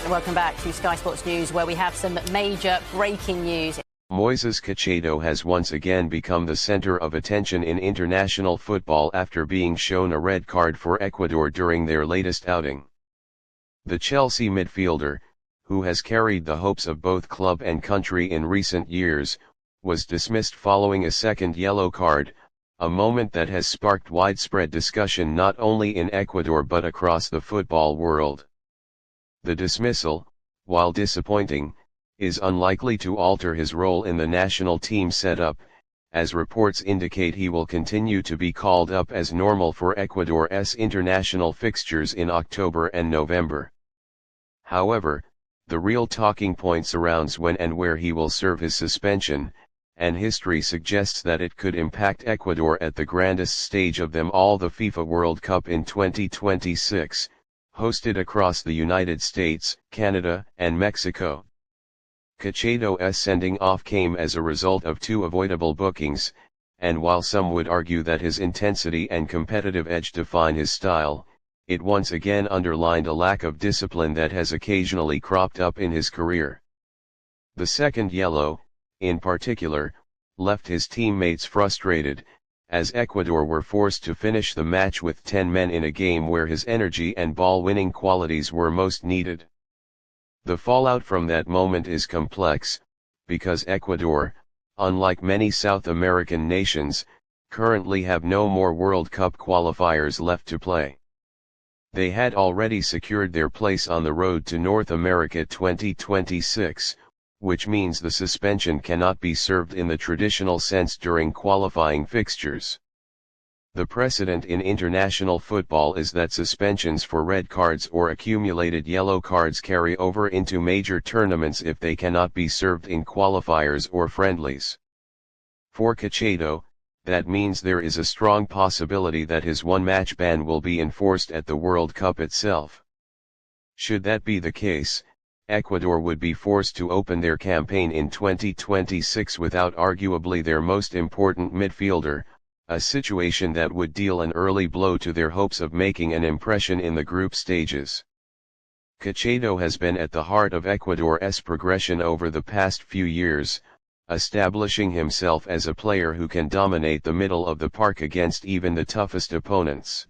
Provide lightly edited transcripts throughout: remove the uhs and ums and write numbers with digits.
Welcome back to Sky Sports News, where we have some major breaking news. Moises Caicedo has once again become the center of attention in international football after being shown a red card for Ecuador during their latest outing. The Chelsea midfielder, who has carried the hopes of both club and country in recent years, was dismissed following a second yellow card, a moment that has sparked widespread discussion not only in Ecuador but across the football world. The dismissal, while disappointing, is unlikely to alter his role in the national team setup, as reports indicate he will continue to be called up as normal for Ecuador's international fixtures in October and November. However, the real talking point surrounds when and where he will serve his suspension, and history suggests that it could impact Ecuador at the grandest stage of them all, the FIFA World Cup in 2026. Hosted across the United States, Canada, and Mexico. Caicedo's sending off came as a result of two avoidable bookings, and while some would argue that his intensity and competitive edge define his style, it once again underlined a lack of discipline that has occasionally cropped up in his career. The second yellow, in particular, left his teammates frustrated, as Ecuador were forced to finish the match with 10 men in a game where his energy and ball-winning qualities were most needed. The fallout from that moment is complex, because Ecuador, unlike many South American nations, currently have no more World Cup qualifiers left to play. They had already secured their place on the road to North America 2026, which means the suspension cannot be served in the traditional sense during qualifying fixtures. The precedent in international football is that suspensions for red cards or accumulated yellow cards carry over into major tournaments if they cannot be served in qualifiers or friendlies. For Caicedo, that means there is a strong possibility that his one-match ban will be enforced at the World Cup itself. Should that be the case, Ecuador would be forced to open their campaign in 2026 without arguably their most important midfielder, a situation that would deal an early blow to their hopes of making an impression in the group stages. Caicedo has been at the heart of Ecuador's progression over the past few years, establishing himself as a player who can dominate the middle of the park against even the toughest opponents.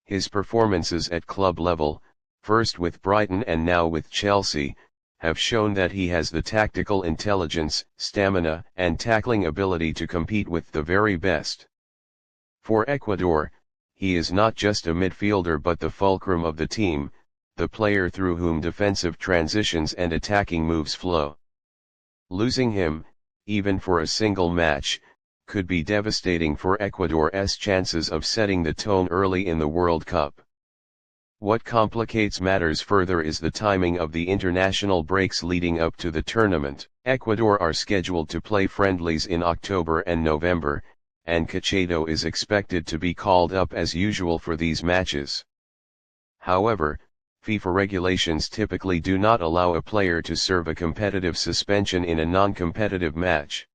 His performances at club level, first with Brighton and now with Chelsea, have shown that he has the tactical intelligence, stamina, and tackling ability to compete with the very best. For Ecuador, he is not just a midfielder but the fulcrum of the team, the player through whom defensive transitions and attacking moves flow. Losing him, even for a single match, could be devastating for Ecuador's chances of setting the tone early in the World Cup. What complicates matters further is the timing of the international breaks leading up to the tournament. Ecuador are scheduled to play friendlies in October and November, and Caicedo is expected to be called up as usual for these matches. However, FIFA regulations typically do not allow a player to serve a competitive suspension in a non-competitive match.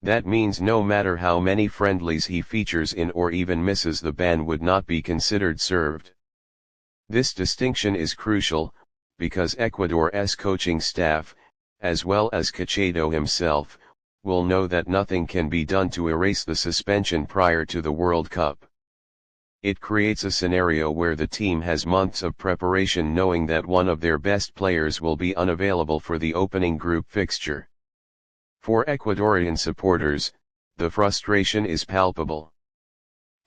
That means no matter how many friendlies he features in or even misses, the ban would not be considered served. This distinction is crucial, because Ecuador's coaching staff, as well as Caicedo himself, will know that nothing can be done to erase the suspension prior to the World Cup. It creates a scenario where the team has months of preparation knowing that one of their best players will be unavailable for the opening group fixture. For Ecuadorian supporters, the frustration is palpable.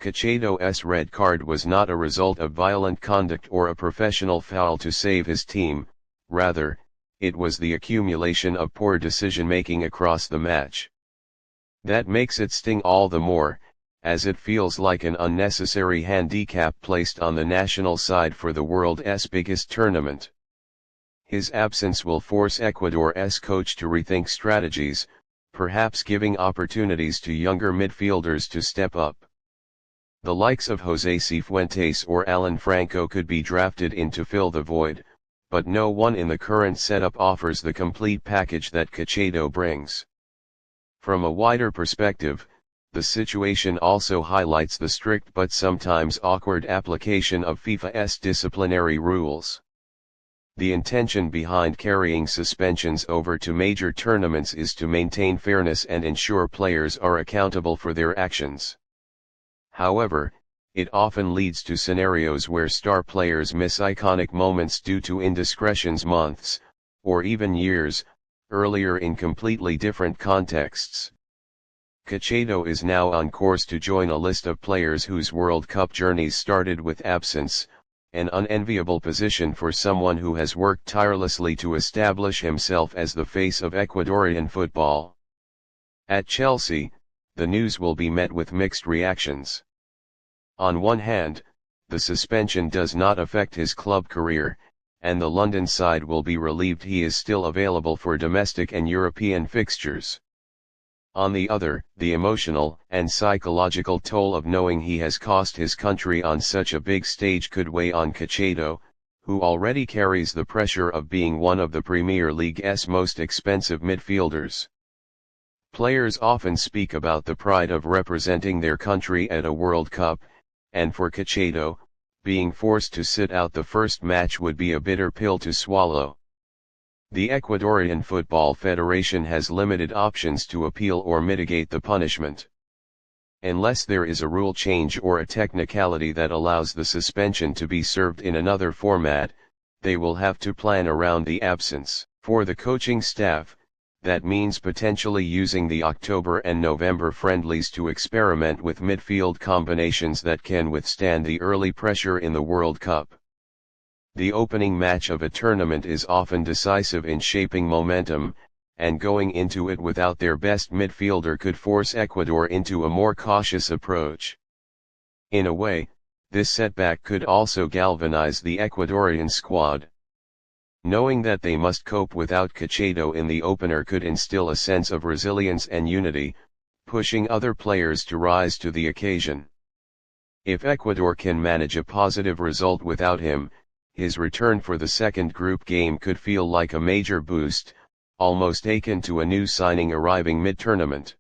Caicedo's red card was not a result of violent conduct or a professional foul to save his team, rather, it was the accumulation of poor decision-making across the match. That makes it sting all the more, as it feels like an unnecessary handicap placed on the national side for the world's biggest tournament. His absence will force Ecuador's coach to rethink strategies, perhaps giving opportunities to younger midfielders to step up. The likes of José Cifuentes or Alan Franco could be drafted in to fill the void, but no one in the current setup offers the complete package that Caicedo brings. From a wider perspective, the situation also highlights the strict but sometimes awkward application of FIFA's disciplinary rules. The intention behind carrying suspensions over to major tournaments is to maintain fairness and ensure players are accountable for their actions. However, it often leads to scenarios where star players miss iconic moments due to indiscretions months, or even years, earlier in completely different contexts. Caicedo is now on course to join a list of players whose World Cup journeys started with absence, an unenviable position for someone who has worked tirelessly to establish himself as the face of Ecuadorian football. At Chelsea, the news will be met with mixed reactions. On one hand, the suspension does not affect his club career, and the London side will be relieved he is still available for domestic and European fixtures. On the other, the emotional and psychological toll of knowing he has cost his country on such a big stage could weigh on Caicedo, who already carries the pressure of being one of the Premier League's most expensive midfielders. Players often speak about the pride of representing their country at a World Cup, and for Caicedo, being forced to sit out the first match would be a bitter pill to swallow. The Ecuadorian Football Federation has limited options to appeal or mitigate the punishment. Unless there is a rule change or a technicality that allows the suspension to be served in another format, they will have to plan around the absence. For the coaching staff, that means potentially using the October and November friendlies to experiment with midfield combinations that can withstand the early pressure in the World Cup. The opening match of a tournament is often decisive in shaping momentum, and going into it without their best midfielder could force Ecuador into a more cautious approach. In a way, this setback could also galvanize the Ecuadorian squad. Knowing that they must cope without Caicedo in the opener could instill a sense of resilience and unity, pushing other players to rise to the occasion. If Ecuador can manage a positive result without him, his return for the second group game could feel like a major boost, almost akin to a new signing arriving mid-tournament.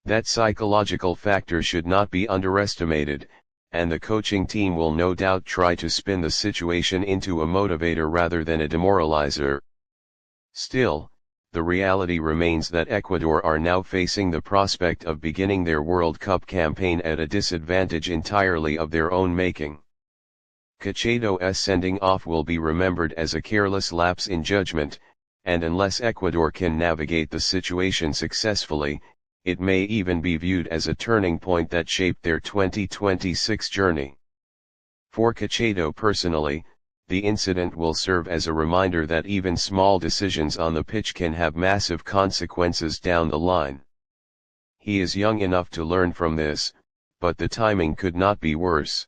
That psychological factor should not be underestimated, and the coaching team will no doubt try to spin the situation into a motivator rather than a demoralizer. Still, the reality remains that Ecuador are now facing the prospect of beginning their World Cup campaign at a disadvantage entirely of their own making. Caicedo's sending off will be remembered as a careless lapse in judgment, and unless Ecuador can navigate the situation successfully, it may even be viewed as a turning point that shaped their 2026 journey. For Caicedo personally, the incident will serve as a reminder that even small decisions on the pitch can have massive consequences down the line. He is young enough to learn from this, but the timing could not be worse.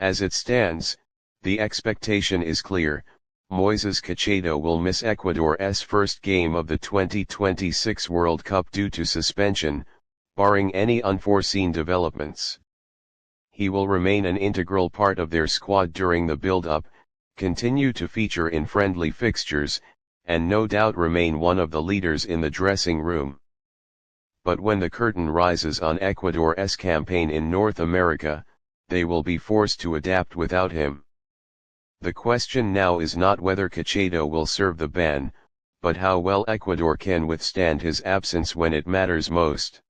As it stands, the expectation is clear: Moises Caicedo will miss Ecuador's first game of the 2026 World Cup due to suspension, barring any unforeseen developments. He will remain an integral part of their squad during the build-up, continue to feature in friendly fixtures, and no doubt remain one of the leaders in the dressing room. But when the curtain rises on Ecuador's campaign in North America, they will be forced to adapt without him. The question now is not whether Caicedo will serve the ban, but how well Ecuador can withstand his absence when it matters most.